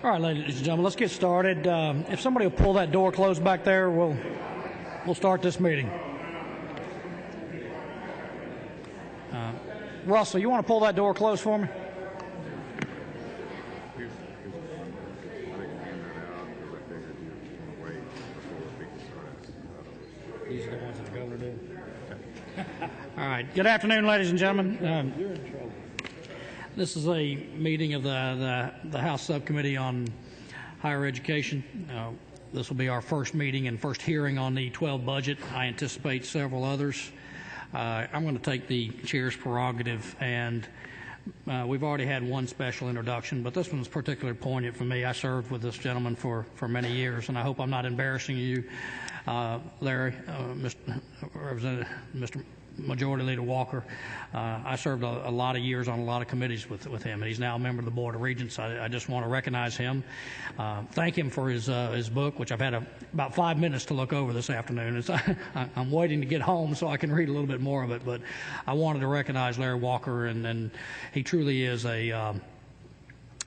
All right, ladies and gentlemen, let's get started. If somebody will pull that door closed back there, we'll start this meeting. Russell, you want to pull that door closed for me? These are the ones that the governor did. All right. Good afternoon, ladies and gentlemen. You're in trouble. This is a meeting of the House Subcommittee on Higher Education. This will be our first meeting and first hearing on the 12 budget. I anticipate several others. I'm going to take the chair's prerogative, and we've already had one special introduction, but this one's particularly poignant for me. I served with this gentleman for many years, and I hope I'm not embarrassing you, Larry, Mr. Majority Leader Walker. I served a lot of years on a lot of committees with him, and he's now a member of the Board of Regents. I just want to recognize him, thank him for his book, which I've had about 5 minutes to look over this afternoon. I'm waiting to get home so I can read a little bit more of it, but I wanted to recognize Larry Walker, and he truly is a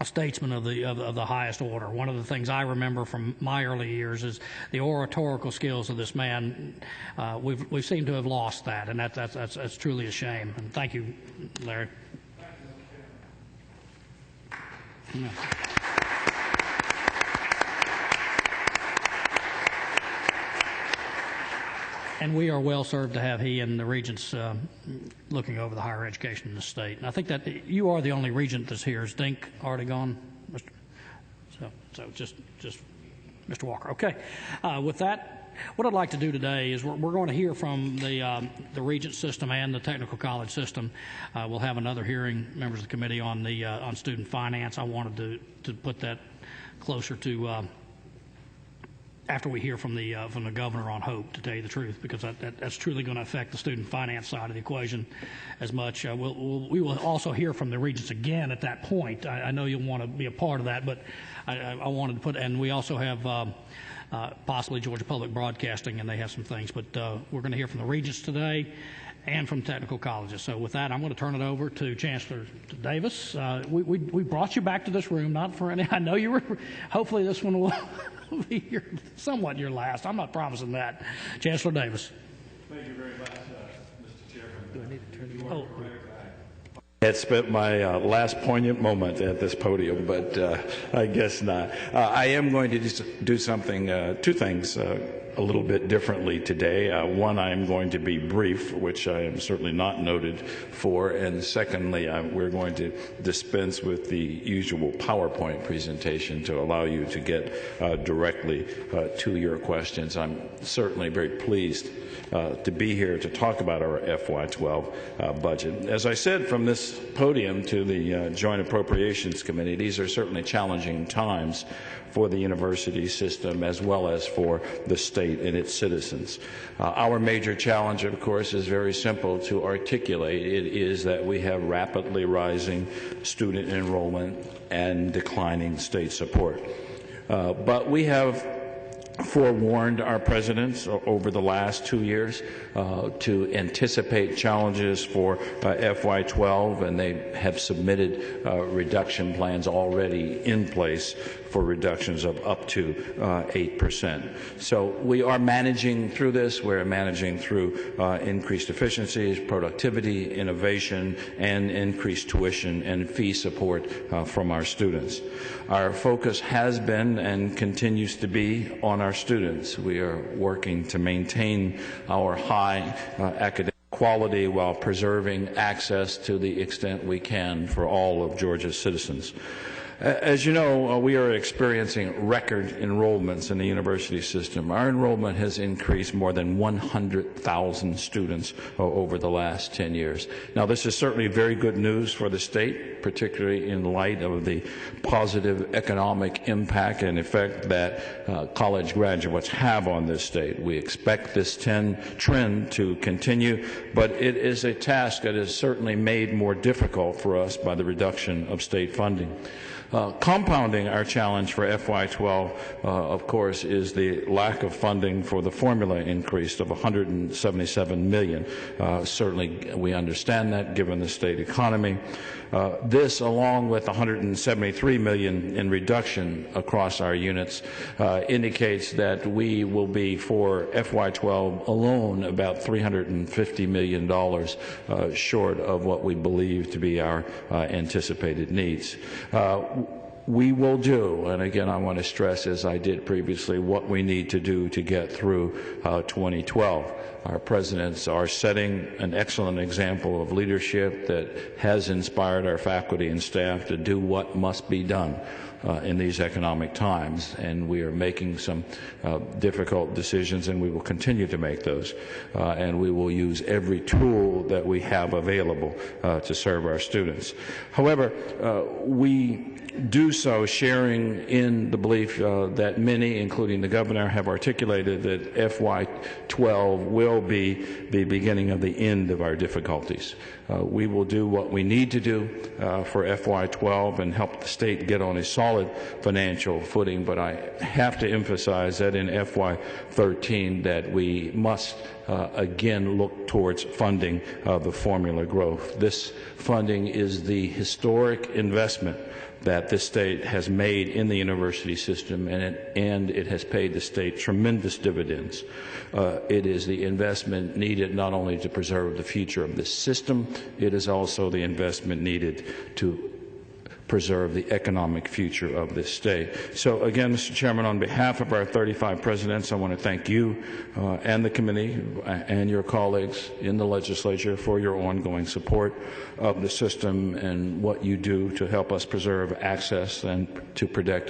statesman of the highest order. One of the things I remember from my early years is the oratorical skills of this man. We've seemed to have lost that, and that's truly a shame. And thank you, Larry. Yeah. And we are well served to have he and the regents looking over the higher education in the state. And I think that you are the only regent that's here. Is Dink already gone? So just Mr. Walker. Okay. With that, what I'd like to do today is we're going to hear from the regent system and the technical college system. We'll have another hearing, members of the committee, on student finance. I wanted to put that closer to after we hear from the governor on Hope, to tell you the truth, because that's truly going to affect the student finance side of the equation as much. We will also hear from the regents again at that point. I know you'll want to be a part of that, but I wanted to put, and we also have possibly Georgia Public Broadcasting, and they have some things, but we're going to hear from the regents today and from technical colleges. So with that, I'm going to turn it over to Chancellor Davis. We brought you back to this room, not for any, I know you were, hopefully this one will be somewhat your last. I'm not promising that. Chancellor Davis. Thank you very much, Mr. Chairman. Do I need to turn you on? I had spent my last poignant moment at this podium, but I guess not. I am going to do something, two things a little bit differently today. One, I am going to be brief, which I am certainly not noted for, and secondly, we're going to dispense with the usual PowerPoint presentation to allow you to get directly to your questions. I'm certainly very pleased to be here to talk about our FY12 budget. As I said from this podium to the Joint Appropriations Committee, these are certainly challenging times for the university system as well as for the state and its citizens. Our major challenge, of course, is very simple to articulate. It is that we have rapidly rising student enrollment and declining state support. But we have forewarned our presidents over the last 2 years to anticipate challenges for FY12, and they have submitted reduction plans already in place for reductions of up to 8%. So we are managing through this. We're managing through increased efficiencies, productivity, innovation, and increased tuition and fee support from our students. Our focus has been and continues to be on our students. We are working to maintain our high academic quality while preserving access to the extent we can for all of Georgia's citizens. As you know, we are experiencing record enrollments in the university system. Our enrollment has increased more than 100,000 students over the last 10 years. Now, this is certainly very good news for the state, particularly in light of the positive economic impact and effect that college graduates have on this state. We expect this trend to continue, but it is a task that is certainly made more difficult for us by the reduction of state funding. Compounding our challenge for FY12, of course, is the lack of funding for the formula increase of $177 million. Certainly, we understand that given the state economy. This, along with $173 million in reduction across our units, indicates that we will be, for FY12 alone, about $350 million short of what we believe to be our anticipated needs. We will do, and again I want to stress, as I did previously, what we need to do to get through 2012. Our presidents are setting an excellent example of leadership that has inspired our faculty and staff to do what must be done in these economic times, and we are making some difficult decisions, and we will continue to make those, and we will use every tool that we have available to serve our students. However, we do so sharing in the belief that many, including the governor, have articulated that FY12 will be the beginning of the end of our difficulties. We will do what we need to do for FY12 and help the state get on a solid financial footing, but I have to emphasize that in FY13 that we must again look towards funding the formula growth. This funding is the historic investment that this state has made in the university system, and it has paid the state tremendous dividends. It is the investment needed not only to preserve the future of this system, it is also the investment needed to preserve the economic future of this state. So again, Mr. Chairman, on behalf of our 35 presidents, I want to thank you and the committee and your colleagues in the legislature for your ongoing support of the system and what you do to help us preserve access and to protect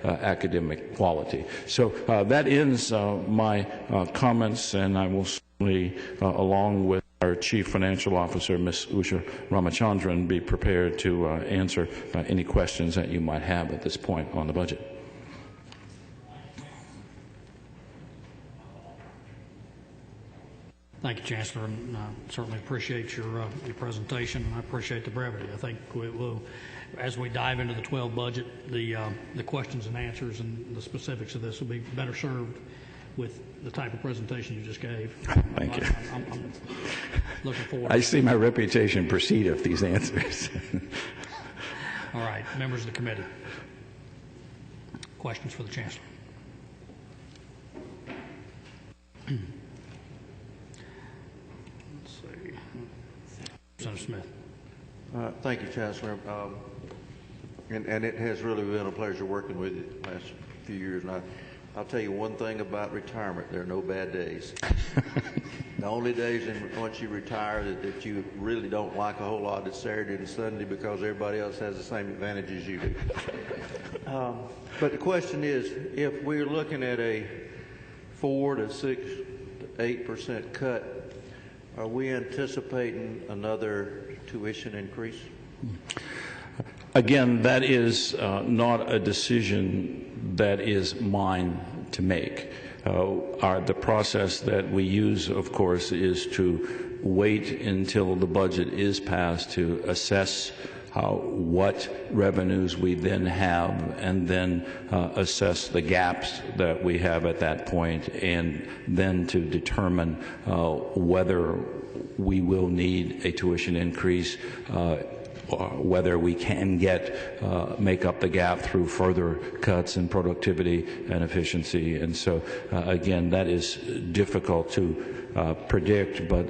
academic quality. So that ends my comments, and I will certainly, along with our Chief Financial Officer, Ms. Usha Ramachandran, be prepared to answer any questions that you might have at this point on the budget. Thank you, Chancellor, and I certainly appreciate your presentation, and I appreciate the brevity. I think we will, as we dive into the 12 budget, the questions and answers and the specifics of this will be better served with the type of presentation you just gave. Thank you. I'm looking forward. I see my reputation proceed with these answers. All right, members of the committee. Questions for the Chancellor? Let's see. Senator Smith. Thank you, Chancellor. And it has really been a pleasure working with you the last few years. And I'll tell you one thing about retirement: there are no bad days. The only days once you retire that you really don't like a whole lot is Saturday and Sunday, because everybody else has the same advantages you do. But the question is, if we're looking at a 4 to 6 to 8% cut, are we anticipating another tuition increase? Again, that is not a decision that is mine to make. The process that we use, of course, is to wait until the budget is passed to assess what revenues we then have, and then assess the gaps that we have at that point, and then to determine whether we will need a tuition increase, whether we can make up the gap through further cuts in productivity and efficiency. And so, again, that is difficult to predict, but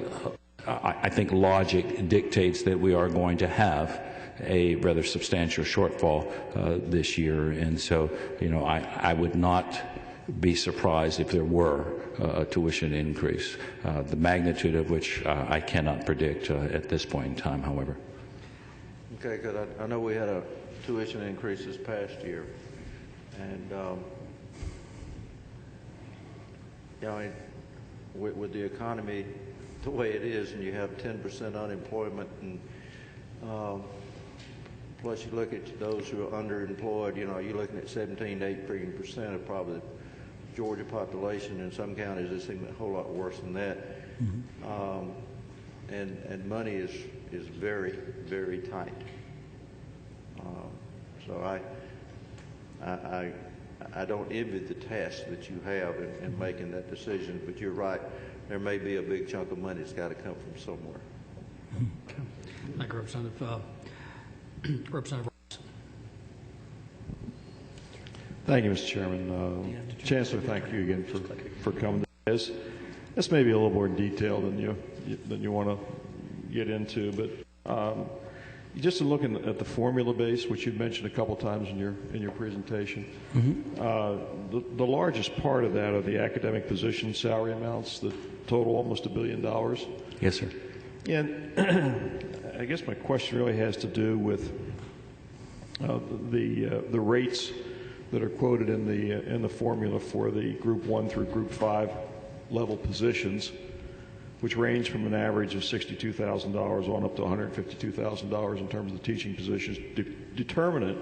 I think logic dictates that we are going to have a rather substantial shortfall this year. And so, I would not be surprised if there were a tuition increase, the magnitude of which I cannot predict at this point in time, however. Okay, because I know we had a tuition increase this past year, and with the economy the way it is, and you have 10% unemployment, and plus you look at those who are underemployed, you're looking at 17 to 18% of probably the Georgia population. In some counties, it's even a whole lot worse than that. Mm-hmm. And money is very, very tight. So I don't envy the task that you have in making that decision, but you're right. There may be a big chunk of money that's got to come from somewhere. Okay. Thank you, Representative. Representative. Thank you, Mr. Chairman. Chancellor, thank you again for coming to this. This may be a little more detailed than you want to get into, but just in looking at the formula base, which you mentioned a couple times in your presentation, the largest part of that are the academic position salary amounts that total almost $1 billion. Yes, sir. And I guess my question really has to do with the rates that are quoted in the formula for the Group 1 through Group 5 level positions, which range from an average of $62,000 on up to $152,000 in terms of the teaching positions. Determine it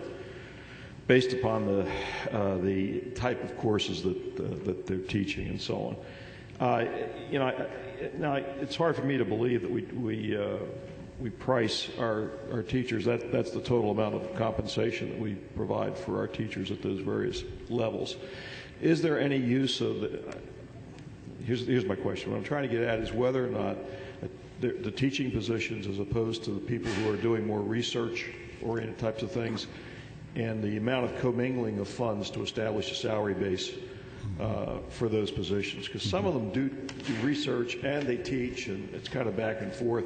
based upon the type of courses that they're teaching and so on. Now it's hard for me to believe that we price our teachers. That's the total amount of compensation that we provide for our teachers at those various levels. Is there any use of the? Here's my question. What I'm trying to get at is whether or not the teaching positions, as opposed to the people who are doing more research-oriented types of things, and the amount of commingling of funds to establish a salary base for those positions. Because some of them do research and they teach, and it's kind of back and forth.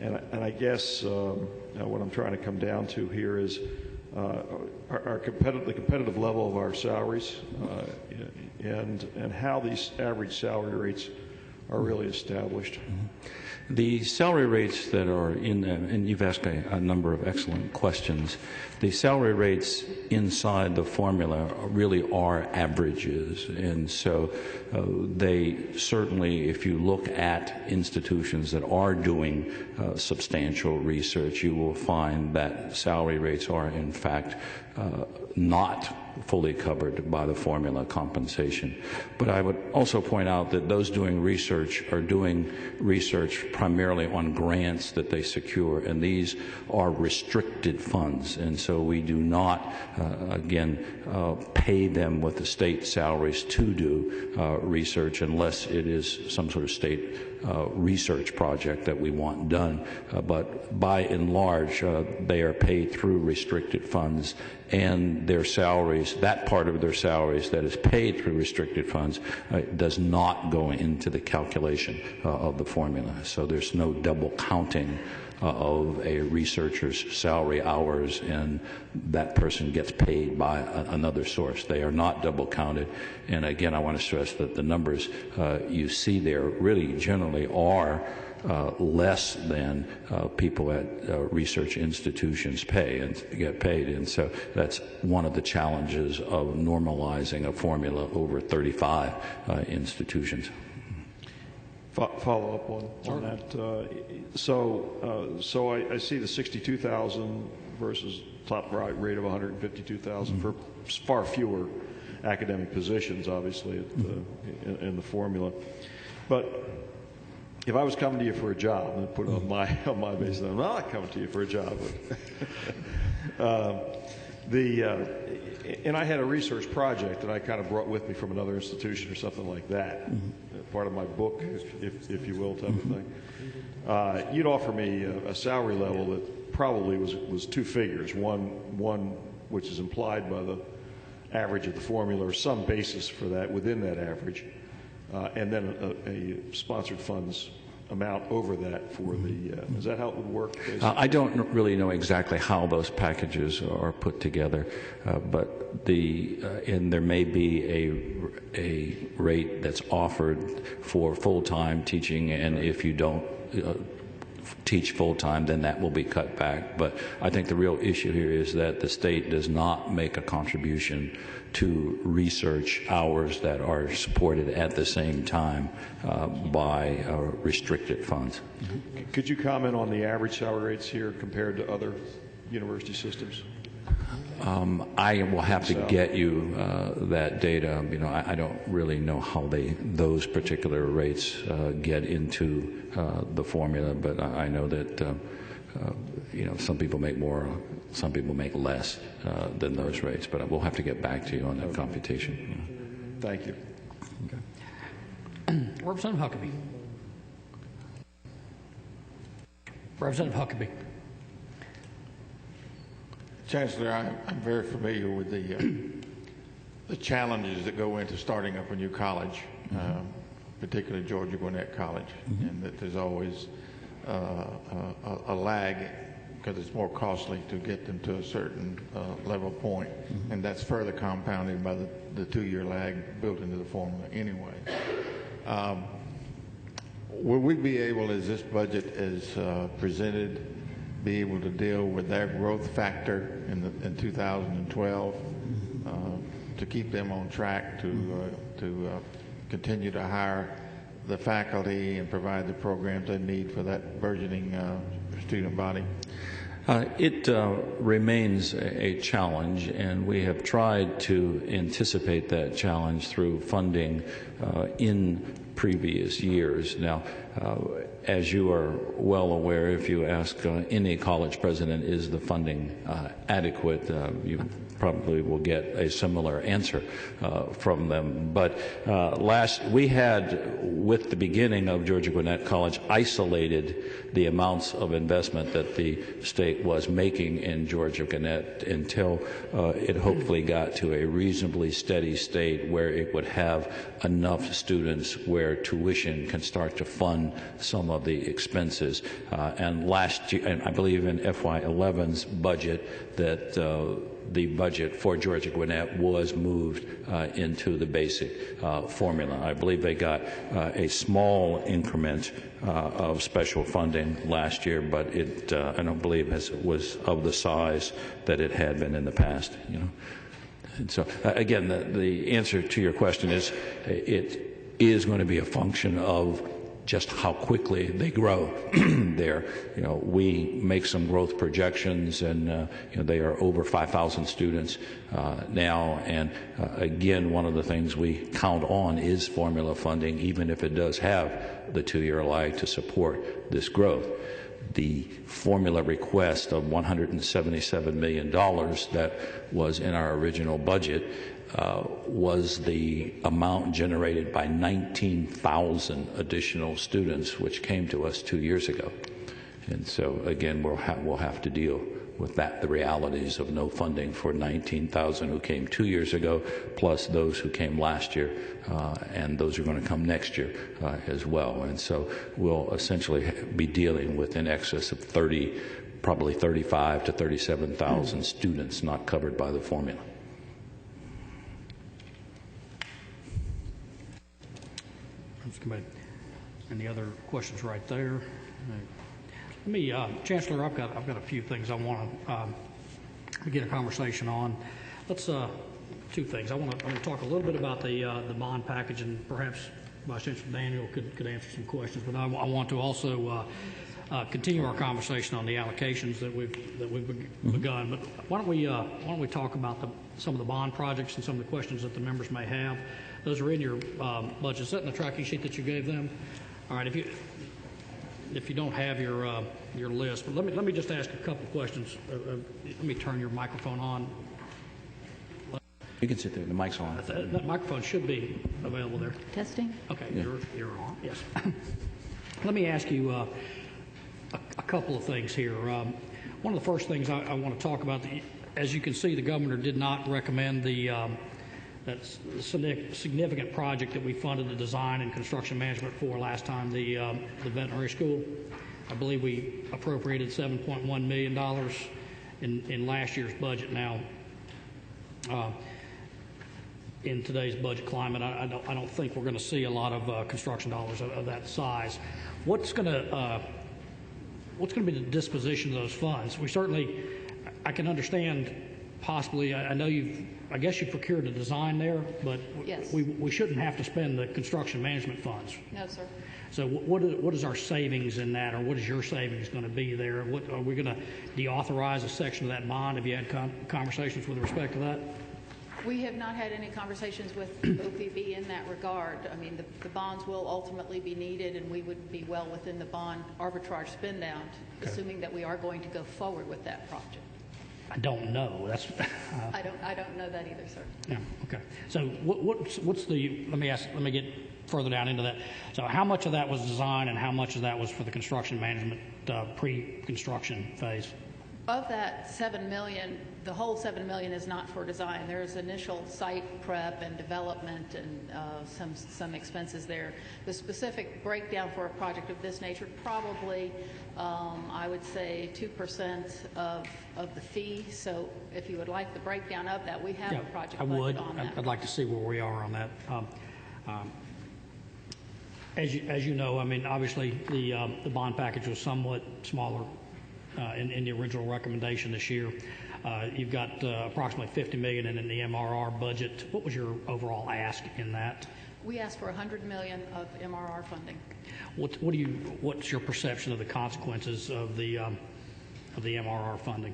And I guess what I'm trying to come down to here is the competitive level of our salaries and how these average salary rates are really established. The salary rates that are in them, and you've asked a number of excellent questions, the salary rates inside the formula really are averages. And so they certainly, if you look at institutions that are doing substantial research, you will find that salary rates are in fact not fully covered by the formula compensation. But I would also point out that those doing research are doing research primarily on grants that they secure, and these are restricted funds, and so we do not, pay them with the state salaries to do research unless it is some sort of state research project that we want done. But by and large, they are paid through restricted funds, and their salaries, that part of their salaries that is paid through restricted funds, does not go into the calculation of the formula. So there's no double counting of a researcher's salary hours, and that person gets paid by another source. They are not double counted. And again, I want to stress that the numbers you see there really generally are less than people at research institutions get paid. And so that's one of the challenges of normalizing a formula over 35 institutions. Follow up on that. So I see the 62,000 versus top rate of 152,000 for far fewer academic positions, obviously, in the formula. But if I was coming to you for a job, and put it on my basis, I'm not coming to you for a job. And I had a research project that I kind of brought with me from another institution or something like that, part of my book, if you will, type of thing. You'd offer me a salary level that probably was two figures, one which is implied by the average of the formula or some basis for that within that average, and then a sponsored funds amount over that for the, is that how it would work? I don't really know exactly how those packages are put together, but and there may be a rate that's offered for full-time teaching, and if you don't teach full-time, then that will be cut back. But I think the real issue here is that the state does not make a contribution to research hours that are supported at the same time by restricted funds. Could you comment on the average salary rates here compared to other university systems? I will have to get you that data. I don't really know how those particular rates get into the formula, but I know that some people make more, some people make less than those rates, but we'll have to get back to you on that computation. Thank you. Representative Huckabee. Representative Huckabee. Chancellor, I'm very familiar with the challenges that go into starting up a new college, particularly Georgia Gwinnett College, and that there's always a lag because it's more costly to get them to a certain level point, and that's further compounded by the 2-year lag built into the formula anyway. Will we be able, as this budget is presented, be able to deal with their growth factor in 2012 to keep them on track to continue to hire the faculty and provide the programs they need for that burgeoning student body? It remains a challenge, and we have tried to anticipate that challenge through funding in previous years. Now, as you are well aware, if you ask any college president, is the funding adequate, you probably will get a similar answer from them. But we had, with the beginning of Georgia Gwinnett College, isolated the amounts of investment that the state was making in Georgia Gwinnett until it hopefully got to a reasonably steady state where it would have enough students where tuition can start to fund some of the expenses. And last year, and I believe in FY11's budget, that the budget for Georgia Gwinnett was moved into the basic formula. I believe they got a small increment of special funding last year, but it I don't believe was of the size that it had been in the past. And so again, the answer to your question is it is going to be a function of just how quickly they grow there. We make some growth projections, and they are over 5,000 students now. And again, one of the things we count on is formula funding, even if it does have the 2-year lag to support this growth. The formula request of $177 million that was in our original budget was the amount generated by 19,000 additional students, which came to us 2 years ago. And so, again, we'll have to deal with that, the realities of no funding for 19,000 who came 2 years ago, plus those who came last year, and those who are going to come next year as well. And so we'll essentially be dealing with in excess of probably 35 to 37,000 students not covered by the formula. Committee. Any other questions right there? Let me, Chancellor, I've got a few things I want to begin a conversation on. Let's two things. I want to talk a little bit about the bond package, and perhaps Vice Chancellor Daniel could answer some questions. But I want to also continue our conversation on the allocations that we've begun. But why don't we talk about some of the bond projects and some of the questions that the members may have. Those are in your budget. Is that in the tracking sheet that you gave them? All right. If you don't have your list, but let me just ask a couple of questions. Let me turn your microphone on. You can sit there. The mic's on. That microphone should be available there. Testing. Okay. Yeah. You're on. Yes. Let me ask you a couple of things here. One of the first things I want to talk about, as you can see, the governor did not recommend that significant project that we funded the design and construction management for last time, the veterinary school. I believe we appropriated $7.1 million in last year's budget. Now, in today's budget climate, I don't think we're going to see a lot of construction dollars of that size. What's going to be the disposition of those funds? We certainly, I can understand possibly, I guess you procured a design there, but yes, we shouldn't have to spend the construction management funds. No, sir. So what is our savings in that, or what is your savings going to be there? What, are we going to deauthorize a section of that bond? Have you had conversations with respect to that? We have not had any conversations with OPB in that regard. I mean, the bonds will ultimately be needed, and we would be well within the bond arbitrage spend down, assuming that we are going to go forward with that project. I don't know. That's I don't know that either, sir. yeah. Okay. So what's the? Let me get further down into that. So how much of that was design, and how much of that was for the construction management pre-construction phase? Of that $7 million, the whole $7 million is not for design. There's initial site prep and development and some expenses there. The specific breakdown for a project of this nature, probably, I would say 2% of the fee. So if you would like the breakdown of that, we have a project budget on that. I'd like to see where we are on that. As you know, I mean, obviously the bond package was somewhat smaller in the original recommendation this year. You've got approximately $50 million in the MRR budget. What was your overall ask in that? We asked for $100 million of MRR funding. What's your perception of the consequences of the MRR funding?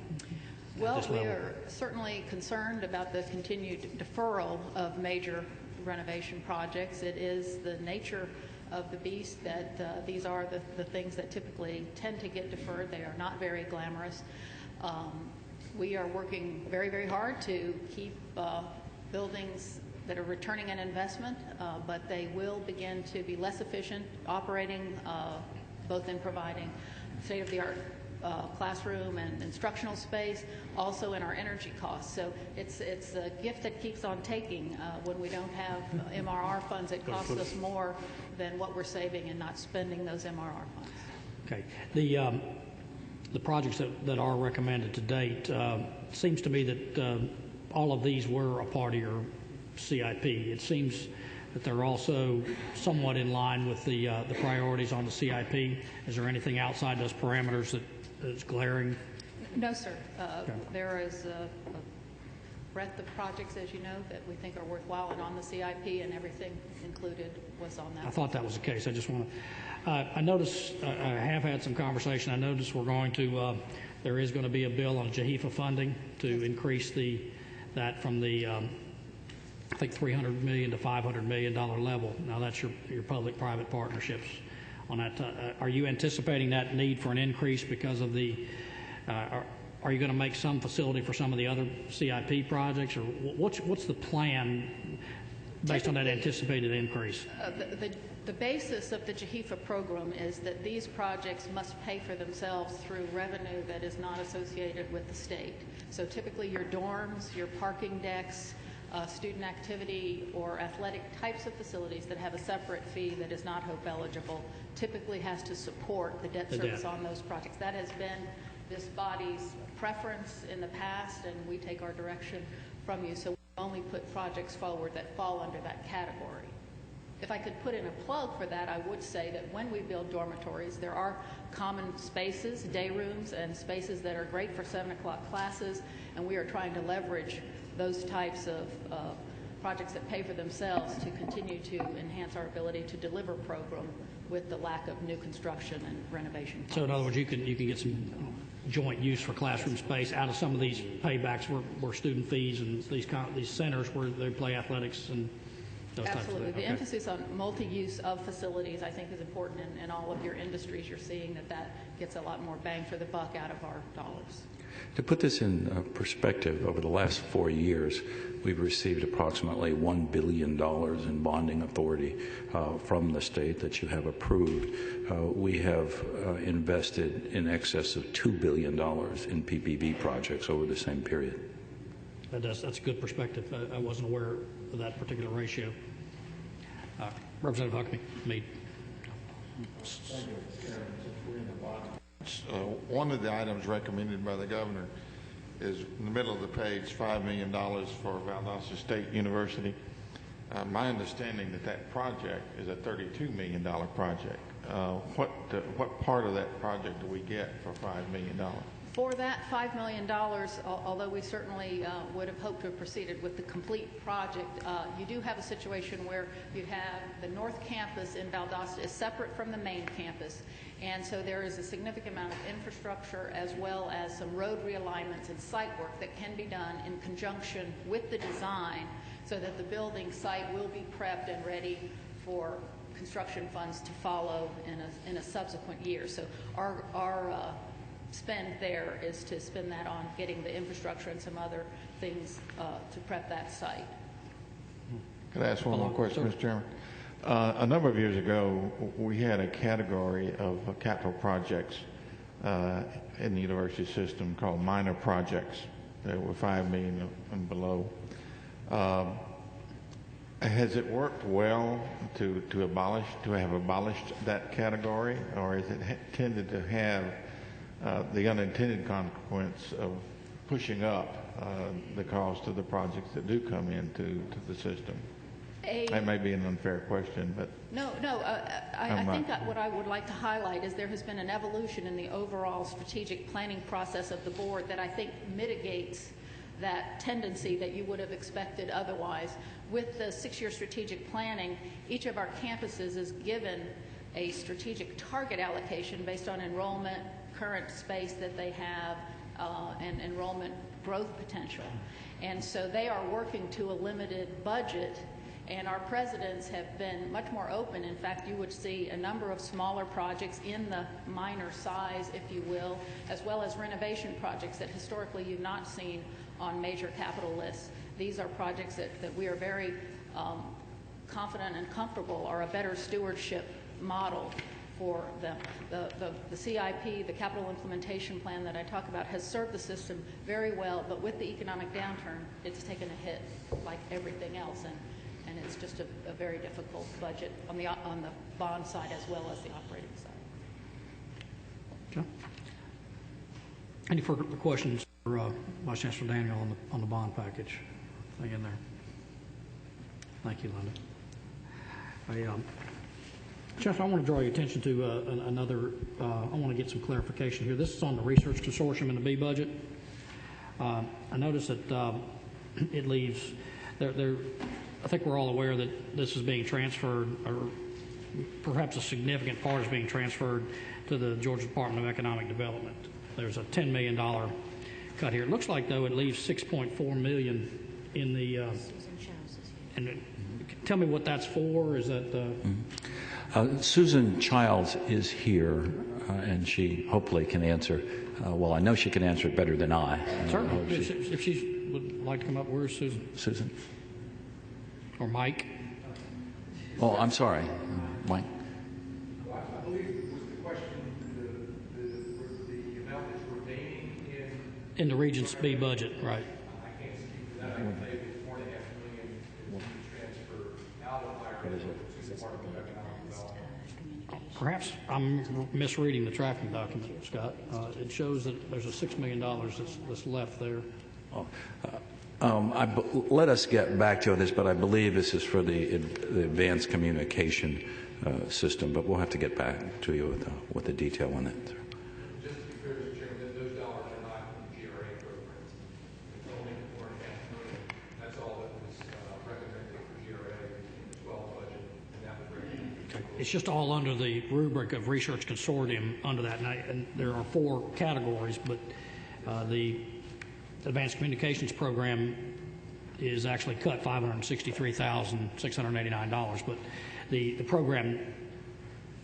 Well, we are certainly concerned about the continued deferral of major renovation projects. It is the nature of the beast that these are the things that typically tend to get deferred. They are not very glamorous. We are working very, very hard to keep buildings that are returning an investment, but they will begin to be less efficient operating, both in providing state-of-the-art classroom and instructional space, also in our energy costs. So it's a gift that keeps on taking. When we don't have MRR funds, it costs us more than what we're saving and not spending those MRR funds. Okay. The projects that are recommended to date, seems to me that all of these were a part of your CIP. It seems that they're also somewhat in line with the priorities on the CIP. Is there anything outside those parameters that is glaring? No, sir. There is a breadth of projects, as you know, that we think are worthwhile and on the CIP, and everything included was on that. I thought that was the case. I just want to, I noticed, I have had some conversation. I noticed we're going to, there is going to be a bill on JHEFA funding to increase that from the, I think $300 million to $500 million level. Now that's your public-private partnerships on that. Are you anticipating that need for an increase because of the, are you going to make some facility for some of the other CIP projects, or what's the plan based on that anticipated increase? The basis of the JHEFA program is that these projects must pay for themselves through revenue that is not associated with the state. So typically your dorms, your parking decks, student activity or athletic types of facilities that have a separate fee that is not HOPE eligible typically has to support the debt service on those projects. That has been this body's preference in the past, and we take our direction from you. So we only put projects forward that fall under that category. If I could put in a plug for that, I would say that when we build dormitories, there are common spaces, day rooms, and spaces that are great for 7 o'clock classes, and we are trying to leverage those types of projects that pay for themselves to continue to enhance our ability to deliver program with the lack of new construction and renovation funds. So in other words, you can get some joint use for classroom space out of some of these paybacks where student fees and these centers where they play athletics and those types of things. Absolutely. The emphasis on multi-use of facilities, I think, is important in all of your industries. You're seeing that gets a lot more bang for the buck out of our dollars. To put this in perspective, over the last 4 years, we've received approximately $1 billion in bonding authority from the state that you have approved. We have invested in excess of $2 billion in PPP projects over the same period. That's a good perspective. I wasn't aware of that particular ratio. Representative Huckabee, Meade. One of the items recommended by the governor is in the middle of the page, $5 million for Valdosta State University. My understanding that project is a $32 million project. What part of that project do we get for $5 million? For that $5 million, although we certainly would have hoped to have proceeded with the complete project, you do have a situation where you have the North Campus in Valdosta is separate from the main campus, and so there is a significant amount of infrastructure as well as some road realignments and site work that can be done in conjunction with the design so that the building site will be prepped and ready for construction funds to follow in a subsequent year. So our spend there is to spend that on getting the infrastructure and some other things to prep that site. Could I ask one more question, Mr. Chairman? A number of years ago, we had a category of capital projects in the university system called minor projects that were $5 million and below. Has it worked well to have abolished that category, or has it tended to have the unintended consequence of pushing up the cost of the projects that do come into the system? That may be an unfair question, but No. I think what I would like to highlight is there has been an evolution in the overall strategic planning process of the board that I think mitigates that tendency that you would have expected otherwise. With the 6-year strategic planning, each of our campuses is given a strategic target allocation based on enrollment, current space that they have, and enrollment growth potential. And so they are working to a limited budget, and our presidents have been much more open. In fact, you would see a number of smaller projects in the minor size, if you will, as well as renovation projects that historically you've not seen on major capital lists. These are projects that we are very confident and comfortable are a better stewardship model for them. The CIP, the capital implementation plan that I talk about, has served the system very well, but with the economic downturn, it's taken a hit like everything else, and it's just a very difficult budget on the bond side as well as the operating side. Okay. Any further questions for Vice Chancellor Daniel on the bond package? Thing in there. Thank you, Linda. Chancellor, I want to draw your attention to another. I want to get some clarification here. This is on the research consortium in the B budget. I notice that it leaves. I think we're all aware that this is being transferred, or perhaps a significant part is being transferred to the Georgia Department of Economic Development. There's a $10 million cut here. It looks like, though, it leaves $6.4 million in the. And tell me what that's for. Is that? Susan Childs is here, and she hopefully can answer. Well, I know she can answer it better than I. Certainly. If she would like to come up, where's Susan? Susan? Or Mike? Oh, I'm sorry. Mike? Well, I believe was the question the amount that's remaining in the Regents B budget, right. I can't speak to that. I can tell you that $4.5 million is being transferred out of higher ed to the Department of Economic Development. Perhaps I'm misreading the tracking document, Scott. It shows that there's a $6 million that's left there. Let us get back to this, but I believe this is for the advanced communication system, but we'll have to get back to you with the detail on that. Just to be clear, Mr. Chairman, those dollars are not in the GRA program. It's only $4.5 million. That's all that was recommended for GRA in the 12 budget, and that was recommended. Okay. It's just all under the rubric of research consortium under that, and there are 4 categories, but the Advanced Communications Program is actually cut $563,689, but the program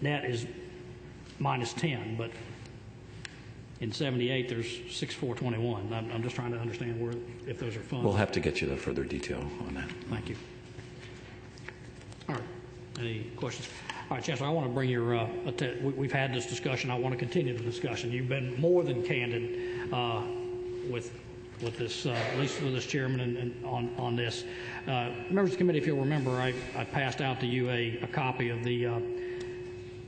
net is minus 10, but in 78 there's 6,421. I'm just trying to understand where, if those are funds. We'll have to get you the further detail on that. Thank you. All right. Any questions? All right, Chancellor, I want to bring your we've had this discussion. I want to continue the discussion. You've been more than candid with this, at least with this chairman and on this. Members of the committee, if you'll remember, I passed out to you a copy of the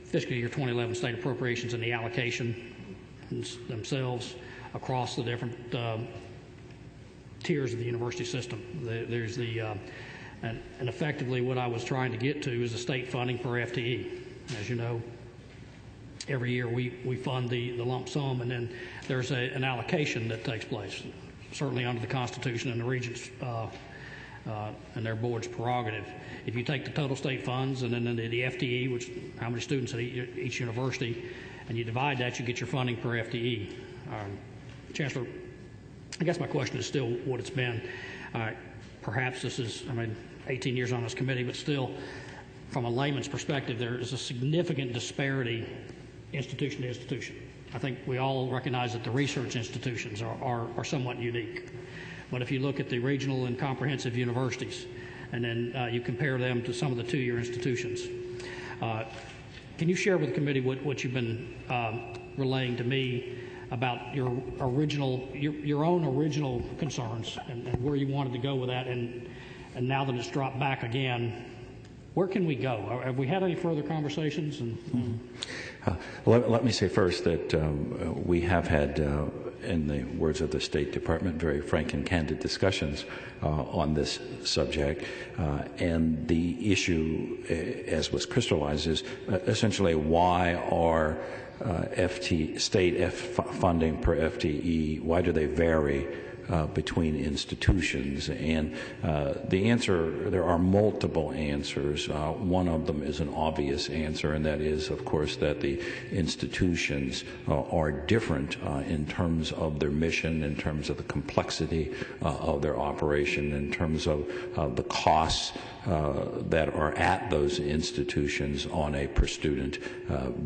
fiscal year 2011 state appropriations and the allocation themselves across the different tiers of the university system. There's the, and effectively what I was trying to get to is the state funding per FTE. As you know, every year we fund the lump sum, and then there's an allocation that takes place, certainly under the Constitution and the Regents and their board's prerogative. If you take the total state funds and then the FTE, which how many students at each university, and you divide that, you get your funding per FTE. Chancellor, I guess my question is still what it's been. Perhaps this is, 18 years on this committee, but still, from a layman's perspective, there is a significant disparity institution to institution. I think we all recognize that the research institutions are somewhat unique. But if you look at the regional and comprehensive universities, and then you compare them to some of the two-year institutions, can you share with the committee what you've been relaying to me about your own original concerns and where you wanted to go with that, and now that it's dropped back again, where can we go? Have we had any further conversations? Let me say first that we have had, in the words of the State Department, very frank and candid discussions on this subject. And the issue, as was crystallized, is essentially why are state funding per FTE, why do they vary between institutions? And the answer, there are multiple answers. One of them is an obvious answer, and that is, of course, that the institutions are different in terms of their mission, in terms of the complexity of their operation, in terms of the costs that are at those institutions on a per student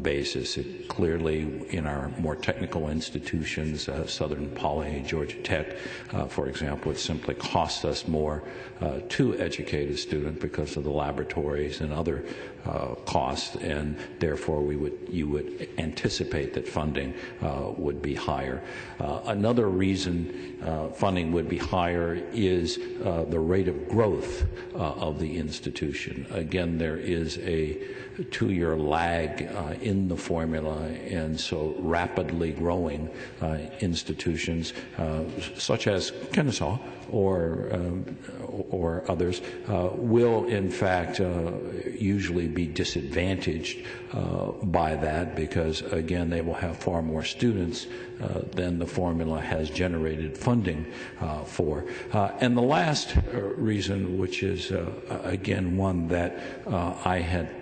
basis. Clearly, in our more technical institutions, Southern Poly, Georgia Tech, for example, it simply costs us more to educate a student because of the laboratories and other costs, and therefore you would anticipate that funding would be higher. Another reason funding would be higher is the rate of growth of the institution. Again, there is a 2-year lag in the formula, and so rapidly growing institutions such as Kennesaw or others will in fact usually be disadvantaged by that, because again they will have far more students than the formula has generated funding for. And the last reason, which is again one that I had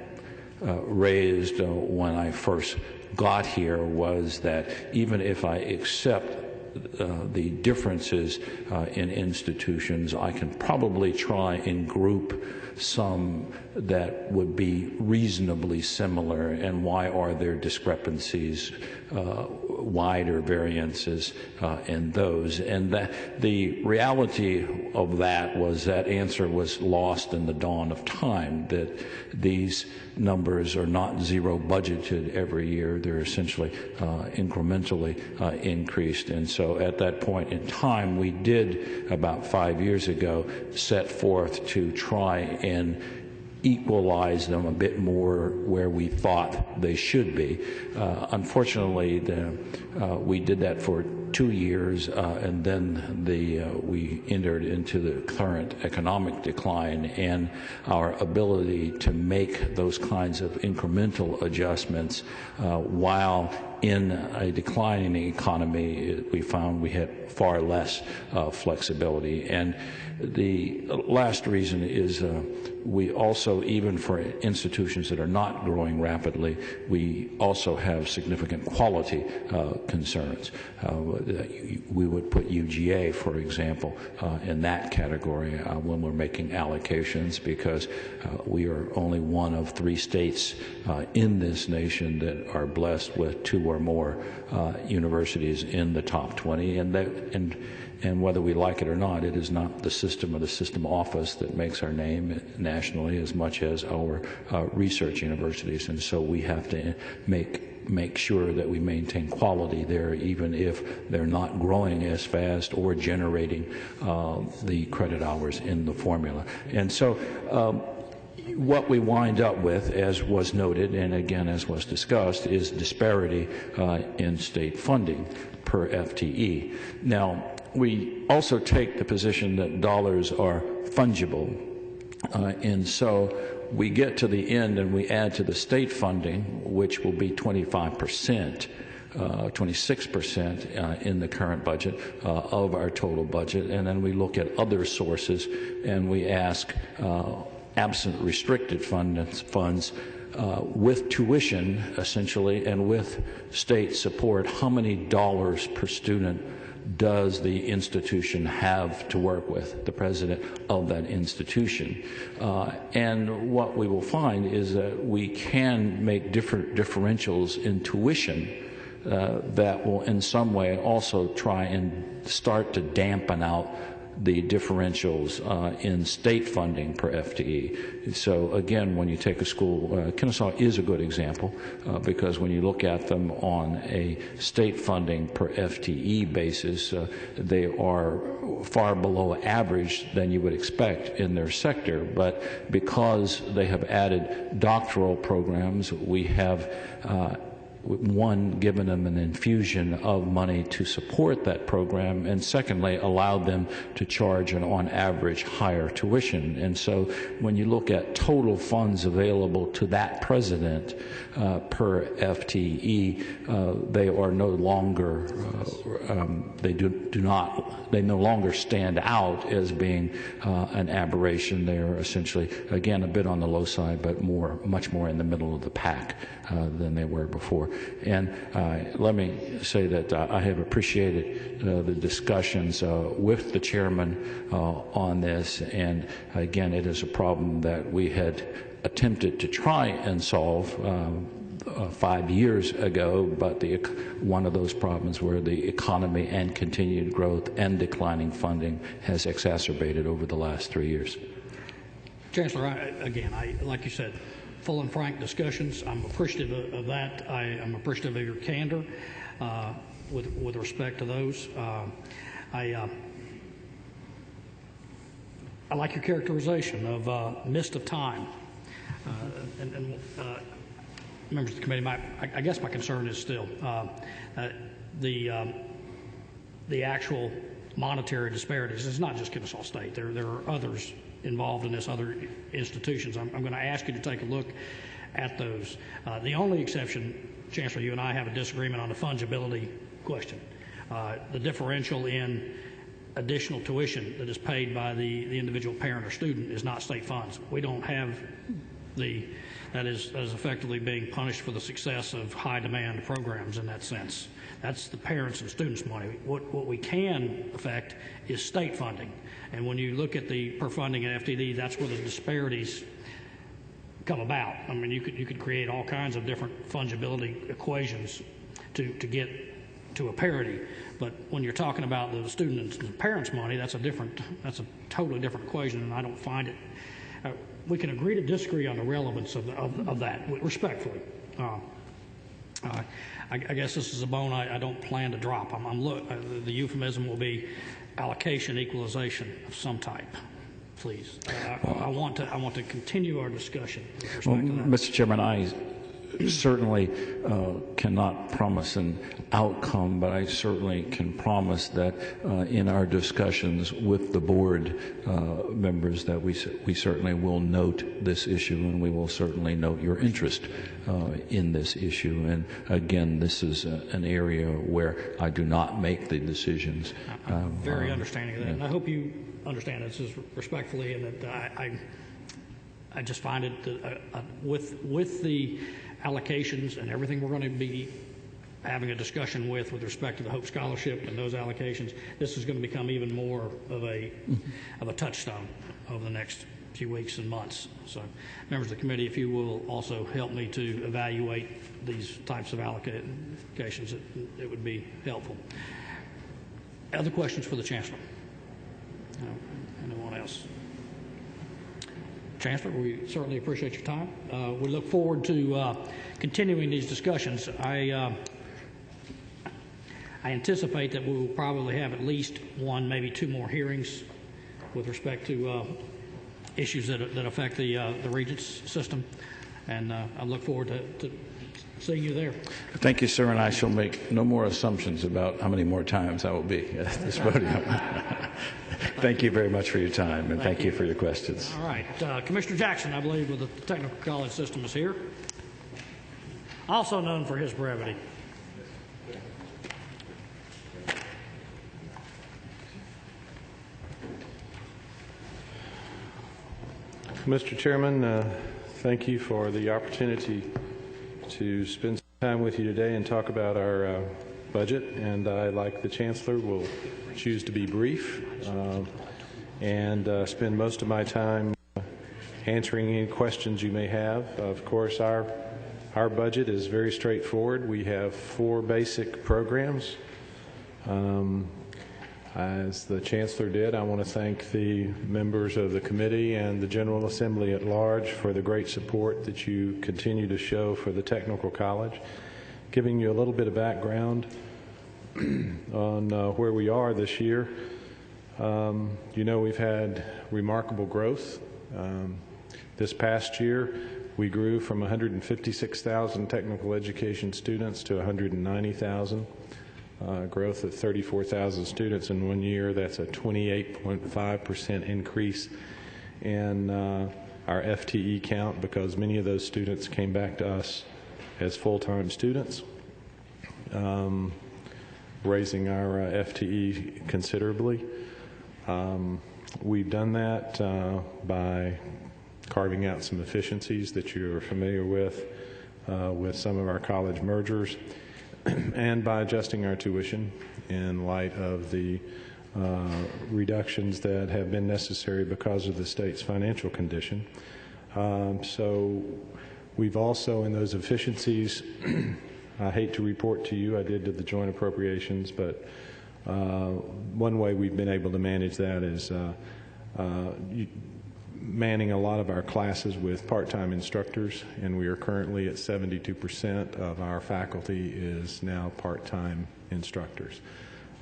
raised when I first got here, was that even if I accept the differences in institutions, I can probably try and group some that would be reasonably similar. And why are there discrepancies, wider variances in those? And that the reality of that was that answer was lost in the dawn of time, that these numbers are not zero budgeted every year. They're essentially incrementally increased. And so at that point in time, we did, about 5 years ago, set forth to try and equalize them a bit more where we thought they should be. Unfortunately, we did that for 2 years, and then we entered into the current economic decline, and our ability to make those kinds of incremental adjustments while in a declining economy, we found we had far less flexibility. And the last reason is we also, even for institutions that are not growing rapidly, we also have significant quality concerns. We would put UGA, for example, in that category when we're making allocations, because we are only one of 3 states in this nation that are blessed with 2 or more universities in the top 20, and whether we like it or not, it is not the system or the system office that makes our name nationally as much as our research universities. And so we have to make sure that we maintain quality there, even if they're not growing as fast or generating the credit hours in the formula. And so what we wind up with, as was noted, and again as was discussed, is disparity in state funding per FTE. Now, we also take the position that dollars are fungible, And so we get to the end and we add to the state funding, which will be 25%. 26% in the current budget of our total budget, and then we look at other sources and we ask, absent restricted funds, with tuition essentially and with state support, how many dollars per student does the institution have to work with, the president of that institution? And what we will find is that we can make different differentials in tuition that will in some way also try and start to dampen out the differentials in state funding per FTE. So again, when you take a school, Kennesaw is a good example because when you look at them on a state funding per FTE basis, they are far below average than you would expect in their sector. But because they have added doctoral programs, we have given them an infusion of money to support that program, and secondly, allowed them to charge an on average higher tuition. And so when you look at total funds available to that president per FTE, they are no longer, they no longer stand out as being an aberration. They are essentially, again, a bit on the low side, but much more in the middle of the pack than they were before. And let me say that I have appreciated the discussions with the chairman on this, and again, it is a problem that we had attempted to try and solve 5 years ago, but one of those problems where the economy and continued growth and declining funding has exacerbated over the last 3 years. Chancellor, like you said, full and frank discussions. I'm appreciative of that. I am appreciative of your candor with respect to those. I like your characterization of mist of time. And members of the committee, I guess my concern is still the actual monetary disparities. It's not just Kennesaw State. There are others involved in this, other institutions. I'm going to ask you to take a look at those. The only exception, Chancellor, you and I have a disagreement on the fungibility question. The differential in additional tuition that is paid by the individual parent or student is not state funds. We don't have that is effectively being punished for the success of high demand programs in that sense. That's the parents and students' money. What we can affect is state funding. And when you look at the per funding at FTD, that's where the disparities come about. I mean, you could create all kinds of different fungibility equations to get to a parity. But when you're talking about the students and the parents' money, that's a totally different equation, and I don't find it. We can agree to disagree on the relevance of that, respectfully. I guess this is a bone I don't plan to drop. The euphemism will be allocation equalization of some type, please. I want to continue our discussion with respect to that. Mr. Chairman, I certainly cannot promise an outcome, but I certainly can promise that in our discussions with the board members that we certainly will note this issue, and we will certainly note your interest in this issue. And again, this is an area where I do not make the decisions. I'm very understanding of that, and I hope you understand this as respectfully, and that I just find it with the allocations and everything we're going to be having a discussion with respect to the Hope Scholarship and those allocations, this is going to become even more of a touchstone over the next few weeks and months. So, members of the committee, if you will also help me to evaluate these types of allocations, it would be helpful. Other questions for the Chancellor? No, anyone else? Chancellor, we certainly appreciate your time. We look forward to continuing these discussions. I anticipate that we will probably have at least one, maybe two more hearings with respect to issues that affect the Regents system, and I look forward to seeing you there. Thank you, sir, and I shall make no more assumptions about how many more times I will be at this podium. Thank you very much for your time, and thank you for your questions. All right. Commissioner Jackson, I believe, with the technical college system is here. Also known for his brevity. Mr. Chairman, thank you for the opportunity to spend some time with you today and talk about our budget. And I, like the Chancellor, will choose to be brief and spend most of my time answering any questions you may have. Of course, our budget is very straightforward. We have 4 basic programs. As the Chancellor did, I want to thank the members of the committee and the General Assembly at large for the great support that you continue to show for the Technical College. Giving you a little bit of background on where we are this year. You know, we've had remarkable growth. This past year, we grew from 156,000 technical education students to 190,000. Growth of 34,000 students in 1 year. That's a 28.5% increase in our FTE count, because many of those students came back to us as full-time students, raising our FTE considerably. We've done that by carving out some efficiencies that you are familiar with some of our college mergers, and by adjusting our tuition in light of the reductions that have been necessary because of the state's financial condition. So we've also, in those efficiencies, I hate to report to you, I did to the joint appropriations, but one way we've been able to manage that is manning a lot of our classes with part-time instructors, and we are currently at 72% of our faculty is now part-time instructors.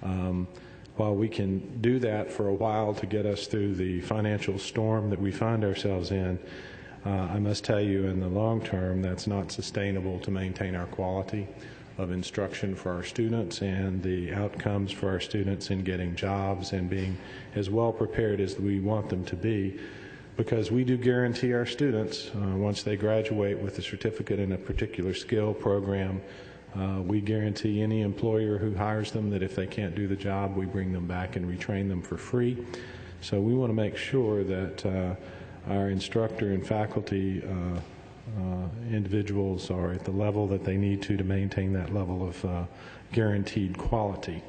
While we can do that for a while to get us through the financial storm that we find ourselves in, I must tell you, in the long term, that's not sustainable to maintain our quality of instruction for our students and the outcomes for our students in getting jobs and being as well prepared as we want them to be. Because we do guarantee our students, once they graduate with a certificate in a particular skill program, we guarantee any employer who hires them that if they can't do the job, we bring them back and retrain them for free. So we want to make sure that our instructor and faculty individuals are at the level that they need to maintain that level of guaranteed quality.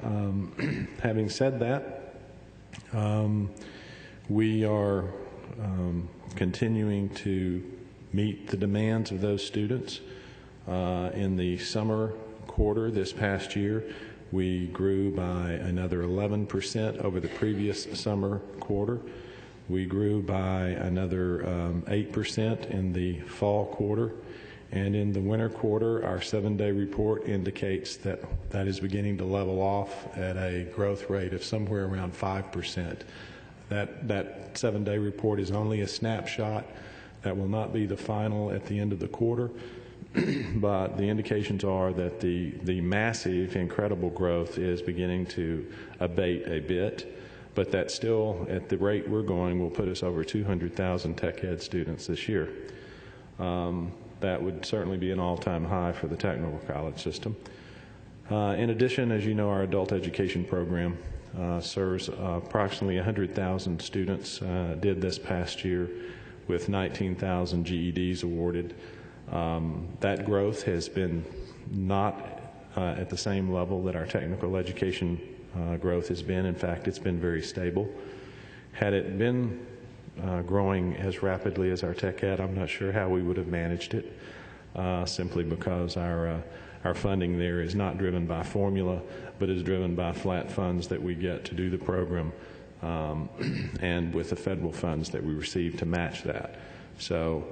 Having said that, we are continuing to meet the demands of those students. In the summer quarter this past year, we grew by another 11% over the previous summer quarter. We grew by another 8% in the fall quarter. And in the winter quarter, our 7-day report indicates that that is beginning to level off at a growth rate of somewhere around 5%. That 7-day report is only a snapshot. That will not be the final at the end of the quarter. But the indications are that the massive, incredible growth is beginning to abate a bit. But that still, at the rate we're going, will put us over 200,000 tech ed students this year. That would certainly be an all-time high for the technical college system. In addition, as you know, our adult education program serves approximately 100,000 students, did this past year, with 19,000 GEDs awarded. That growth has been not at the same level that our technical education growth has been. In fact, it's been very stable. Had it been growing as rapidly as our tech ed, I'm not sure how we would have managed it, simply because our funding there is not driven by formula, but is driven by flat funds that we get to do the program, and with the federal funds that we receive to match that. So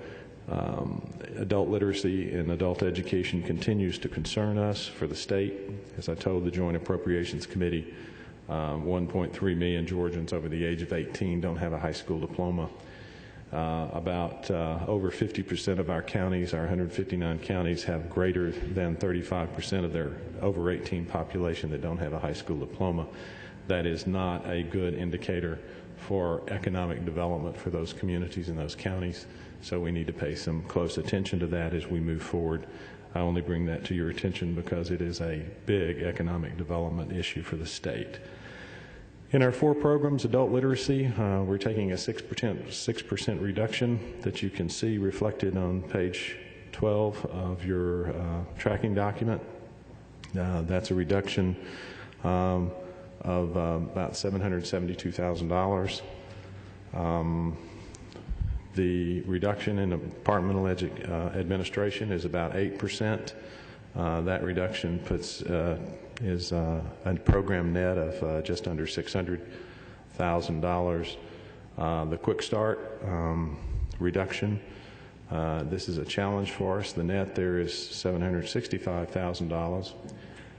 adult literacy and adult education continues to concern us for the state. As I told the Joint Appropriations Committee, 1.3 million Georgians over the age of 18 don't have a high school diploma. About over 50% of our counties, our 159 counties, have greater than 35% of their over 18 population that don't have a high school diploma. that is not a good indicator for economic development for those communities and those counties. So we need to pay some close attention to that as we move forward. I only bring that to your attention because it is a big economic development issue for the state. In our 4 programs, adult literacy, we're taking a 6% reduction that you can see reflected on page 12 of your tracking document. That's a reduction of about $772,000. The reduction in departmental administration is about 8%. That reduction is a program net of just under $600,000. The Quick Start reduction, this is a challenge for us. The net there is $765,000. I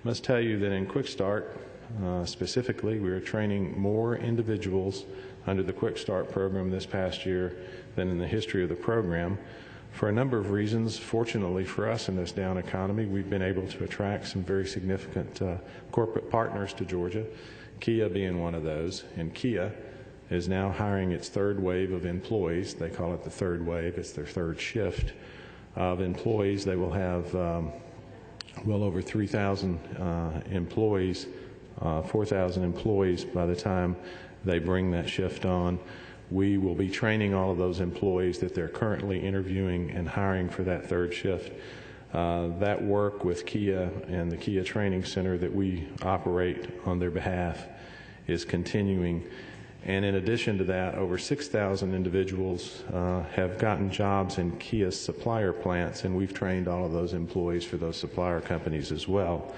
must tell you that in Quick Start, specifically, we are training more individuals under the Quick Start program this past year than in the history of the program. For a number of reasons, fortunately for us in this down economy, we've been able to attract some very significant corporate partners to Georgia, Kia being one of those. And Kia is now hiring its 3rd wave of employees. They call it the 3rd wave. It's their 3rd shift of employees. They will have well over 3,000 employees, 4,000 employees by the time they bring that shift on. We will be training all of those employees that they're currently interviewing and hiring for that 3rd shift. That work with Kia and the Kia Training Center that we operate on their behalf is continuing. And in addition to that, over 6,000 individuals have gotten jobs in Kia's supplier plants, and we've trained all of those employees for those supplier companies as well.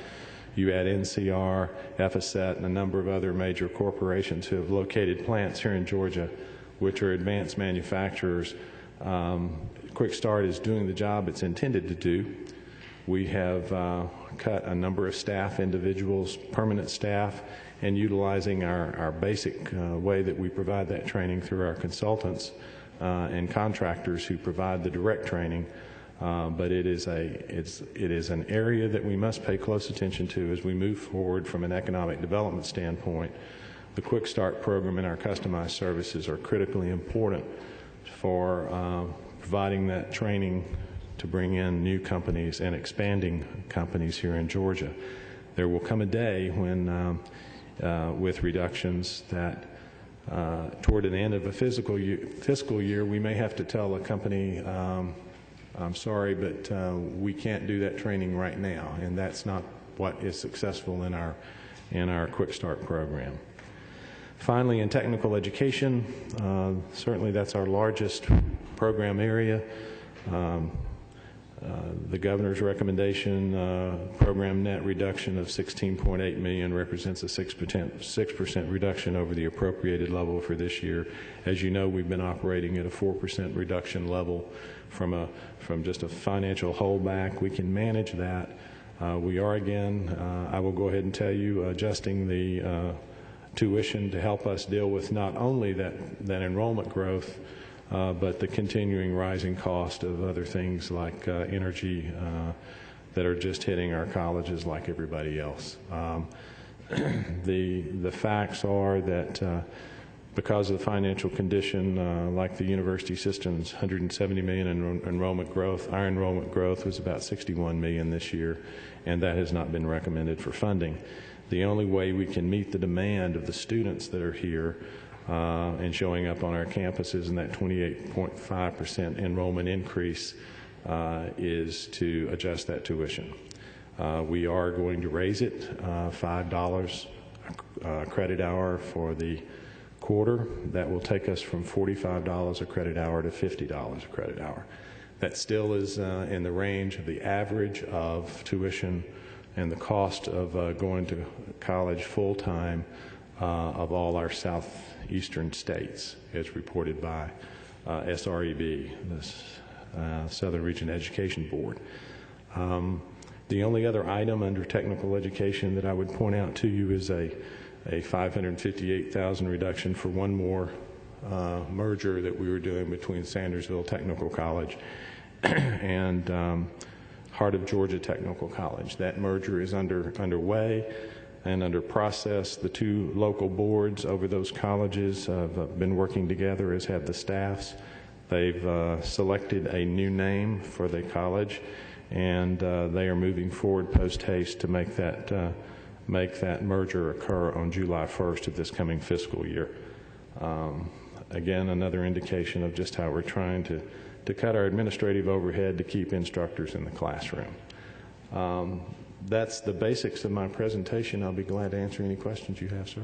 You add NCR, FSET, and a number of other major corporations who have located plants here in Georgia, which are advanced manufacturers. Quick Start is doing the job it's intended to do. We have cut a number of staff individuals, permanent staff, and utilizing our basic way that we provide that training through our consultants and contractors who provide the direct training. But it is an area that we must pay close attention to as we move forward from an economic development standpoint. The Quick Start program and our customized services are critically important for providing that training to bring in new companies and expanding companies here in Georgia. There will come a day when, with reductions, that toward the end of a fiscal year, we may have to tell a company, I'm sorry, but we can't do that training right now, and that's not what is successful in our Quick Start program. Finally, in technical education, certainly that's our largest program area. The governor's recommendation program net reduction of $16.8 million represents a 6% reduction over the appropriated level for this year. As you know, we've been operating at a 4% reduction level from just a financial holdback. We can manage that. We are again, I will go ahead and tell you, adjusting the tuition to help us deal with not only that enrollment growth, but the continuing rising cost of other things like energy that are just hitting our colleges like everybody else. The facts are that because of the financial condition, like the university system's $170 million in enrollment growth, our enrollment growth was about $61 million this year, and that has not been recommended for funding. The only way we can meet the demand of the students that are here and showing up on our campuses, and that 28.5% enrollment increase is to adjust that tuition. We are going to raise it $5 a credit hour for the quarter. That will take us from $45 a credit hour to $50 a credit hour. That still is in the range of the average of tuition and the cost of going to college full-time of all our southeastern states, as reported by SREB, the Southern Region Education Board. The only other item under technical education that I would point out to you is a $558,000 reduction for one more merger that we were doing between Sandersville Technical College and Heart of Georgia Technical College. That merger is underway. and under process. The two local boards over those colleges have been working together, as have the staffs. They've selected a new name for the college, and they are moving forward post-haste to make that merger occur on July 1st of this coming fiscal year. Again, another indication of just how we're trying to cut our administrative overhead to keep instructors in the classroom. That's the basics of my presentation. I'll be glad to answer any questions you have, sir.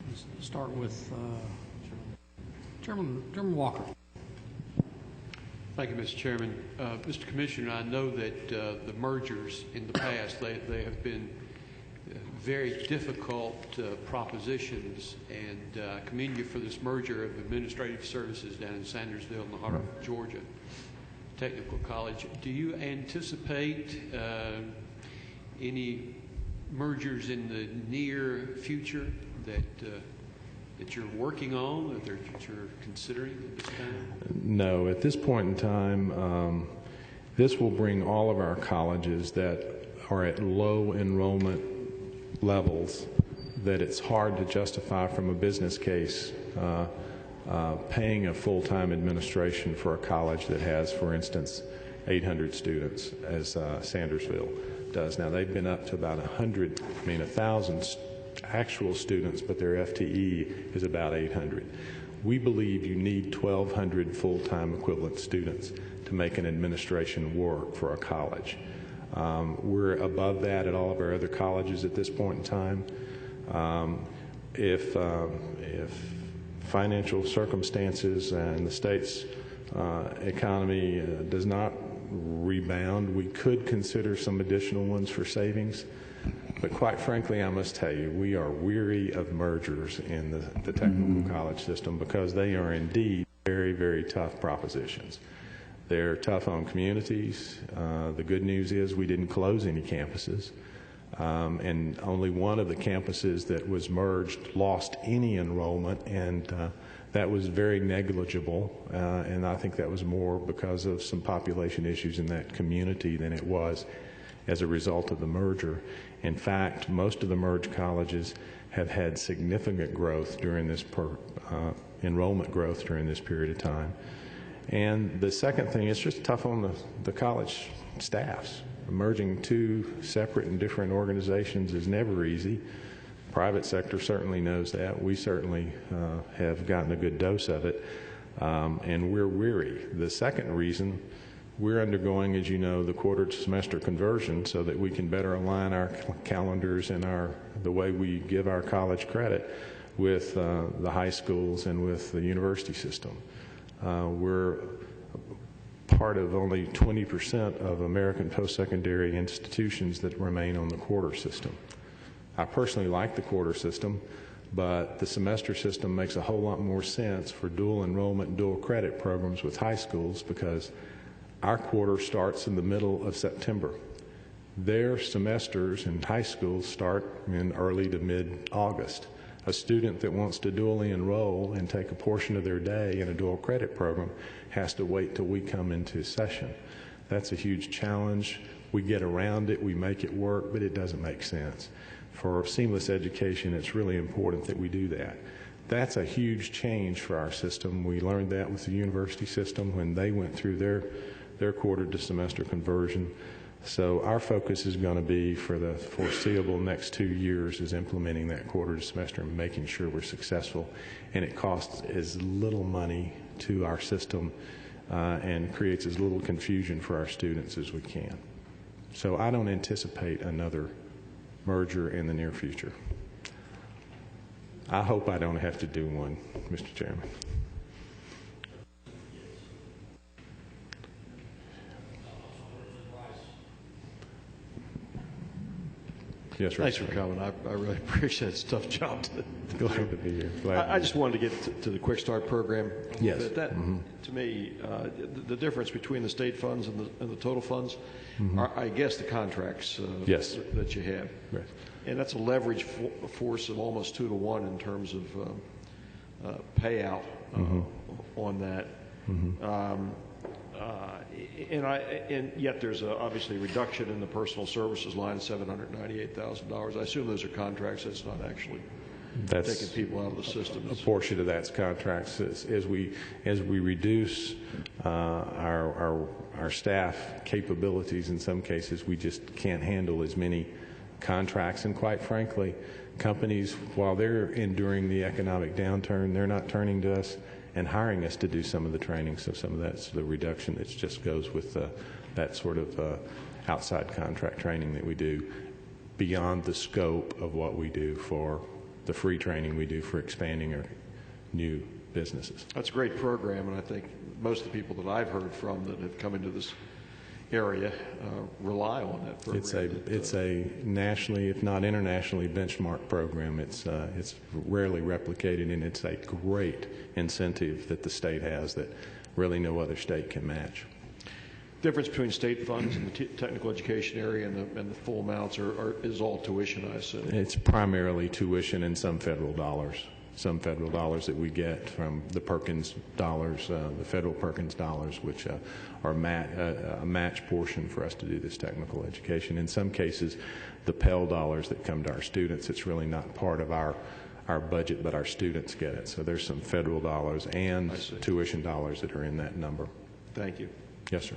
Let's start with Chairman Walker. Thank you, Mr. Chairman. Mr. Commissioner, I know that the mergers in the past, they have been very difficult propositions, and I commend you for this merger of administrative services down in Sandersville in the heart of Georgia Technical College. Do you anticipate any mergers in the near future that you're working on, that you're considering at this time? No, at this point in time, this will bring all of our colleges that are at low enrollment levels that it's hard to justify from a business case paying a full-time administration for a college that has, for instance, 800 students, as Sandersville does. Now, they've been up to about 1,000 actual students, but their FTE is about 800. We believe you need 1,200 full-time equivalent students to make an administration work for a college. We're above that at all of our other colleges at this point in time. If financial circumstances and the state's economy does not rebound, we could consider some additional ones for savings. But quite frankly, I must tell you, we are weary of mergers in the technical college system because they are indeed very, very tough propositions. They're tough on communities. The good news is we didn't close any campuses, and only one of the campuses that was merged lost any enrollment, and that was very negligible, and I think that was more because of some population issues in that community than it was as a result of the merger. In fact, most of the merged colleges have had significant growth during this enrollment growth during this period of time. And the second thing, it's just tough on the college staffs. Merging two separate and different organizations is never easy. Private sector certainly knows that. We certainly have gotten a good dose of it, and we're weary. The second reason, we're undergoing, as you know, the quarter semester conversion so that we can better align our calendars and the way we give our college credit with the high schools and with the university system. We're part of only 20% of American post-secondary institutions that remain on the quarter system. I personally like the quarter system, but the semester system makes a whole lot more sense for dual enrollment and dual credit programs with high schools because our quarter starts in the middle of September. Their semesters in high schools start in early to mid-August. A student that wants to dually enroll and take a portion of their day in a dual credit program has to wait till we come into session. That's a huge challenge. We get around it, we make it work, but it doesn't make sense. For seamless education, it's really important that we do that. That's a huge change for our system. We learned that with the university system when they went through their quarter to semester conversion. So our focus is going to be for the foreseeable next 2 years is implementing that quarter to semester and making sure we're successful. And it costs as little money to our system and creates as little confusion for our students as we can. So I don't anticipate another merger in the near future. I hope I don't have to do one, Mr. Chairman. Yes, Thanks for coming. I really appreciate it. It's a tough job. Glad to be here. I just wanted to get to the Quick Start program. Yes. To me, the difference between the state funds and the total funds are, I guess, the contracts yes. that you have. Right. And that's a leverage force of almost 2 to 1 in terms of payout on that. And yet there's obviously a reduction in the personal services line, $798,000. I assume those are contracts. That's not actually taking people out of the system. A portion of that's contracts. As we reduce our staff capabilities, in some cases we just can't handle as many contracts. And quite frankly, companies, while they're enduring the economic downturn, they're not turning to us and hiring us to do some of the training. So some of that's the reduction that just goes with that sort of outside contract training that we do beyond the scope of what we do for the free training we do for expanding our new businesses. That's a great program, and I think most of the people that I've heard from that have come into this area rely on that program. It's a nationally, if not internationally, benchmark program. It's rarely replicated, and it's a great incentive that the state has that really no other state can match. Difference between state funds in the technical education area and the full amounts is all tuition, I assume. It's primarily tuition and some federal dollars. Some federal dollars that we get from the Perkins dollars, the federal Perkins dollars, which are a match portion for us to do this technical education. In some cases, the Pell dollars that come to our students, it's really not part of our budget, but our students get it. So there's some federal dollars and tuition dollars that are in that number. Thank you. Yes, sir.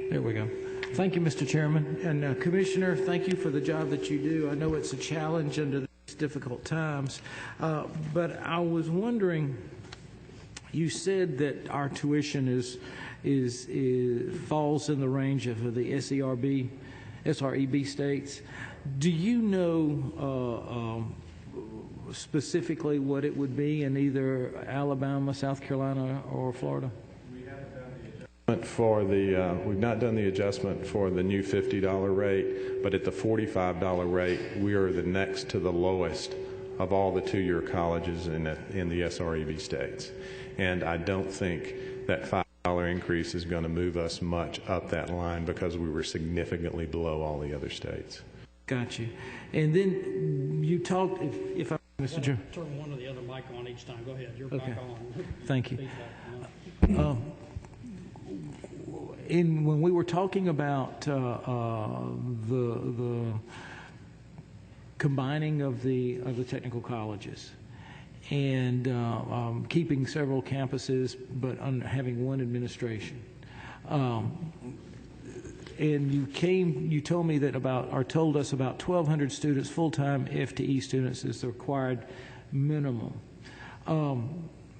There we go. Thank you, Mr. Chairman. And Commissioner, thank you for the job that you do. I know it's a challenge under these difficult times. But I was wondering, you said that our tuition falls in the range of the SREB states. Do you know specifically what it would be in either Alabama, South Carolina, or Florida? We've not done the adjustment for the new $50 rate, but at the $45 rate, we are the next to the lowest of all the two-year colleges in the SREB states. And I don't think that $5 increase is going to move us much up that line because we were significantly below all the other states. Got you. And then you talked, if I, Mr. Chair. Turn one or the other mic on each time. Go ahead. You're okay. back on. Thank you. When we were talking about the combining of the technical colleges and keeping several campuses but having one administration, and you told me that told us about 1,200 students, full-time FTE students, is the required minimum.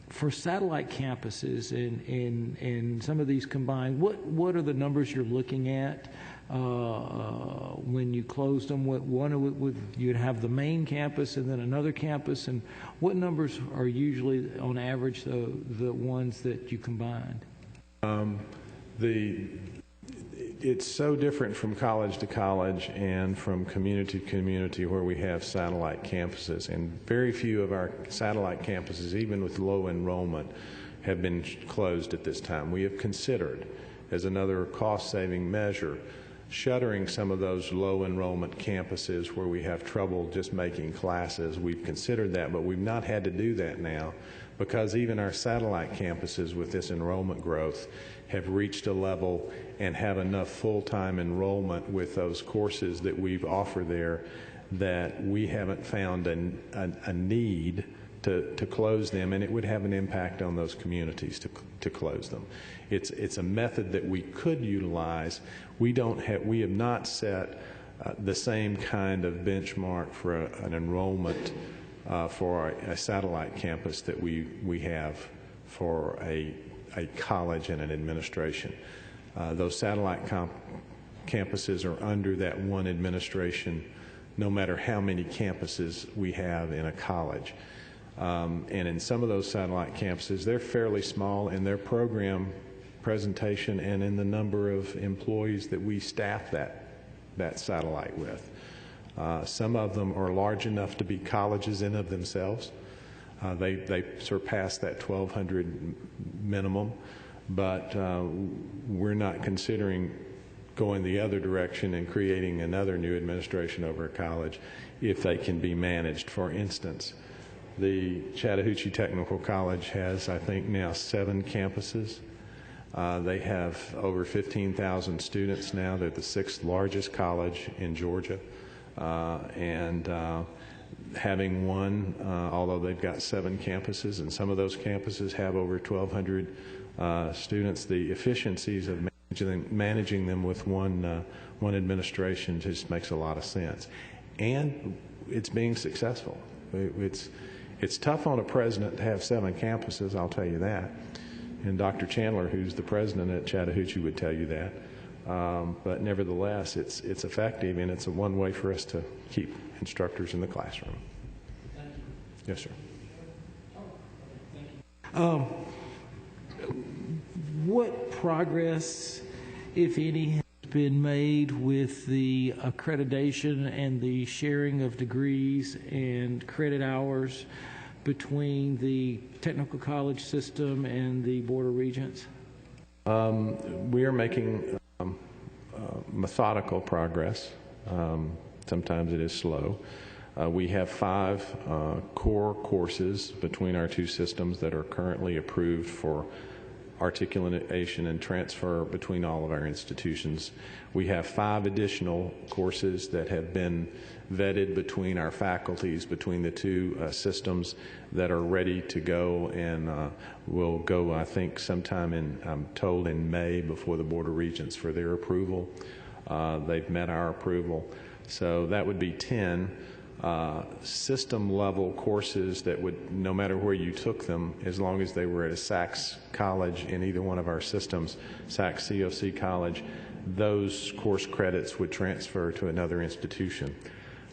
For satellite campuses and some of these combined, what are the numbers you're looking at when you closed them? You'd have the main campus and then another campus, and what numbers are usually on average the ones that you combined? It's so different from college to college and from community to community where we have satellite campuses. And very few of our satellite campuses, even with low enrollment, have been closed at this time. We have considered, as another cost-saving measure, shuttering some of those low enrollment campuses where we have trouble just making classes. We've considered that, but we've not had to do that now because even our satellite campuses with this enrollment growth have reached a level and have enough full-time enrollment with those courses that we've offered there that we haven't found a need to close them, and it would have an impact on those communities to close them. It's a method that we could utilize. We have not set the same kind of benchmark for an enrollment for a satellite campus that we have for a college and an administration. Those satellite campuses are under that one administration no matter how many campuses we have in a college. And in some of those satellite campuses, they're fairly small in their program presentation and in the number of employees that we staff that satellite with. Some of them are large enough to be colleges in of themselves. They surpass that 1,200 minimum. but we're not considering going the other direction and creating another new administration over a college if they can be managed. For instance, the Chattahoochee Technical College has, I think, now 7 campuses. They have over 15,000 students now. They're the 6th largest college in Georgia. Having one, although they've got 7 campuses, and some of those campuses have over 1,200 students, the efficiencies of managing them with one administration just makes a lot of sense. And it's being successful. It's tough on a president to have 7 campuses, I'll tell you that. And Dr. Chandler, who's the president at Chattahoochee, would tell you that. But nevertheless, it's effective, and it's a one way for us to keep instructors in the classroom. Thank you. Yes, sir. What progress, if any, has been made with the accreditation and the sharing of degrees and credit hours between the technical college system and the Board of Regents? We are making methodical progress. Sometimes it is slow. We have 5 core courses between our 2 systems that are currently approved for articulation and transfer between all of our institutions. We have 5 additional courses that have been vetted between our faculties, between the 2 systems, that are ready to go, and will go, I think, sometime I'm told, in May before the Board of Regents for their approval. They've met our approval. So that would be 10 system-level courses that would, no matter where you took them, as long as they were at a SACS college in either one of our systems, SACS COC college, those course credits would transfer to another institution.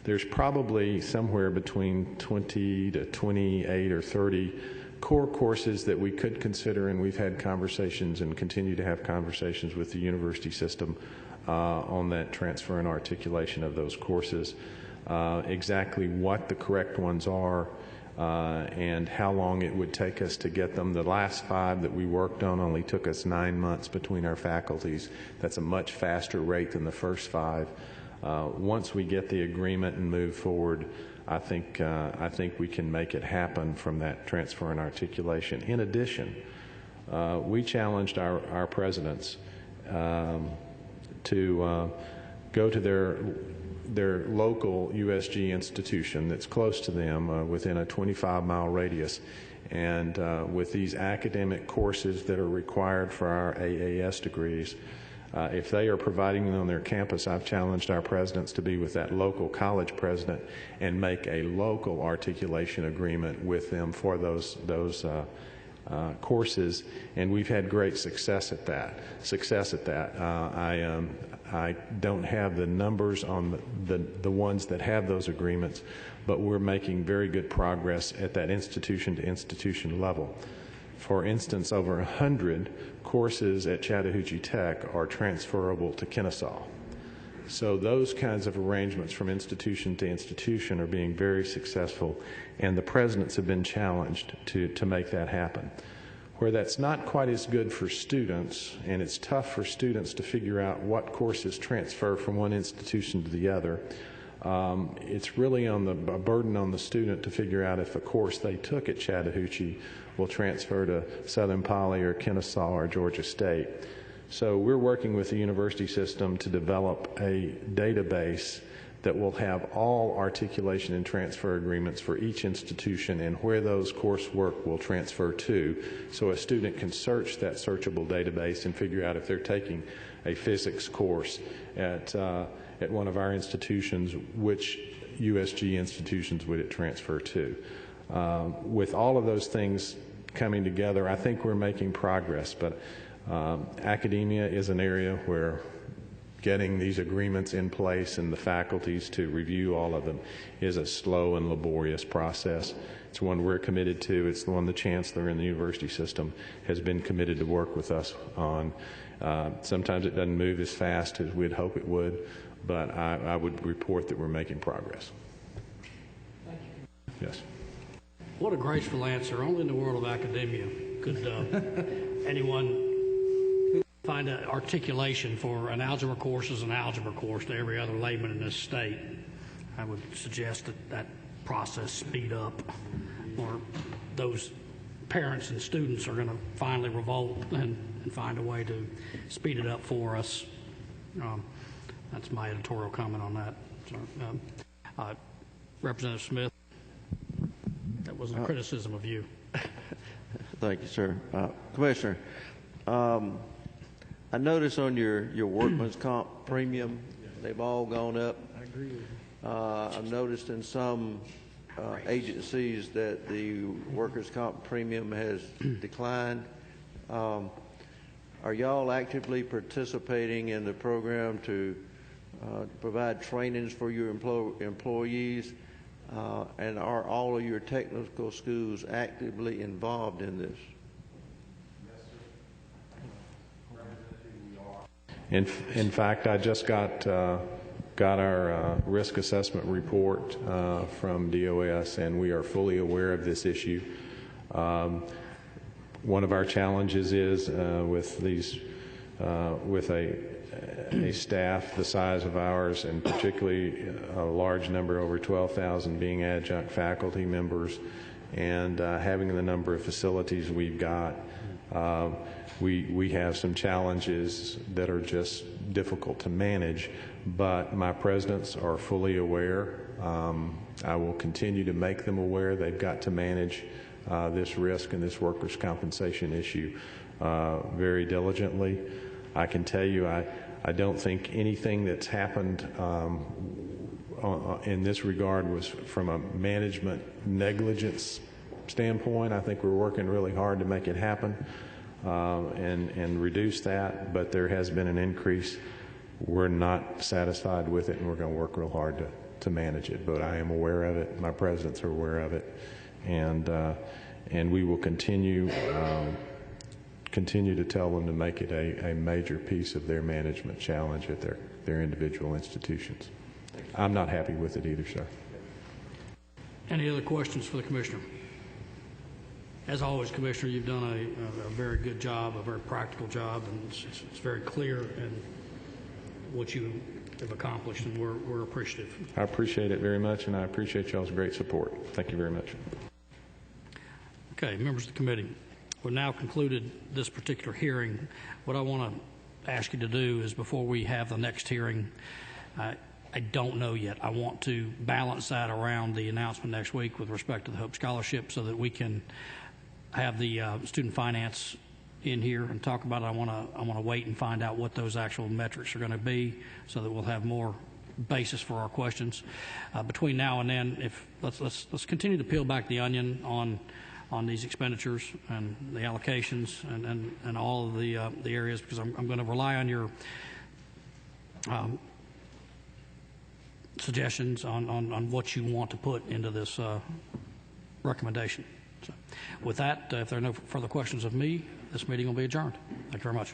There's probably somewhere between 20 to 28 or 30 core courses that we could consider, and we've had conversations and continue to have conversations with the university system on that transfer and articulation of those courses. Exactly what the correct ones are and how long it would take us to get them. The last 5 that we worked on only took us 9 months between our faculties. That's a much faster rate than the first 5. Once we get the agreement and move forward, I think we can make it happen from that transfer and articulation. In addition, we challenged our presidents to go to their local USG institution that's close to them, within a 25-mile radius, and with these academic courses that are required for our AAS degrees, if they are providing them on their campus, I've challenged our presidents to be with that local college president and make a local articulation agreement with them for those courses, and we've had great success at that. I don't have the numbers on the ones that have those agreements, but we're making very good progress at that institution-to-institution level. For instance, over 100 courses at Chattahoochee Tech are transferable to Kennesaw. So those kinds of arrangements from institution to institution are being very successful, and the presidents have been challenged to make that happen. Where that's not quite as good for students, and it's tough for students to figure out what courses transfer from one institution to the other, it's really a burden on the student to figure out if a course they took at Chattahoochee will transfer to Southern Poly or Kennesaw or Georgia State. So we're working with the university system to develop a database that will have all articulation and transfer agreements for each institution and where those coursework will transfer to, so a student can search that searchable database and figure out if they're taking a physics course at one of our institutions, which USG institutions would it transfer to. With all of those things coming together, I think we're making progress, but academia is an area where getting these agreements in place and the faculties to review all of them is a slow and laborious process. It's one we're committed to. It's the one the chancellor in the university system has been committed to work with us on. Sometimes it doesn't move as fast as we'd hope it would, but I would report that we're making progress. Thank you. Yes. What a graceful answer. Only in the world of academia could anyone find an articulation for an algebra course as an algebra course to every other layman in this state, I would suggest that that process speed up, or those parents and students are going to finally revolt and find a way to speed it up for us. That's my editorial comment on that. So, Representative Smith, that was a criticism of you. Thank you, sir. Commissioner, I noticed on your workman's comp premium, they've all gone up. I agree with you. I've noticed in some agencies that the workers' comp premium has declined. Are y'all actively participating in the program to provide trainings for your employees? And are all of your technical schools actively involved in this? In fact, I just got our risk assessment report from DOS, and we are fully aware of this issue. One of our challenges is with these, with a staff the size of ours, and particularly a large number, over 12,000 being adjunct faculty members, and having the number of facilities we've got, we have some challenges that are just difficult to manage, but my presidents are fully aware. I will continue to make them aware. They've got to manage this risk and this workers' compensation issue very diligently. I can tell you I don't think anything that's happened in this regard was from a management negligence standpoint. I think we're working really hard to make it happen and reduce that, but there has been an increase. We're not satisfied with it, and we're going to work real hard to manage it, but I am aware of it. My presidents are aware of it, and we will continue to tell them to make it a major piece of their management challenge at their individual institutions. I'm not happy with it either, sir. Any other questions for the Commissioner? As always, Commissioner, you've done a very good job, a very practical job, and it's very clear in what you have accomplished, and we're appreciative. I appreciate it very much, and I appreciate y'all's great support. Thank you very much. Okay, members of the committee, we've now concluded this particular hearing. What I want to ask you to do is, before we have the next hearing, I don't know yet. I want to balance that around the announcement next week with respect to the Hope Scholarship, so that we can have the student finance in here and talk about it. I want to wait and find out what those actual metrics are going to be, so that we'll have more basis for our questions. Between now and then, let's continue to peel back the onion on these expenditures and the allocations and all of the areas, because I'm going to rely on your suggestions on what you want to put into this recommendation. So, with that, if there are no further questions of me, this meeting will be adjourned. Thank you very much.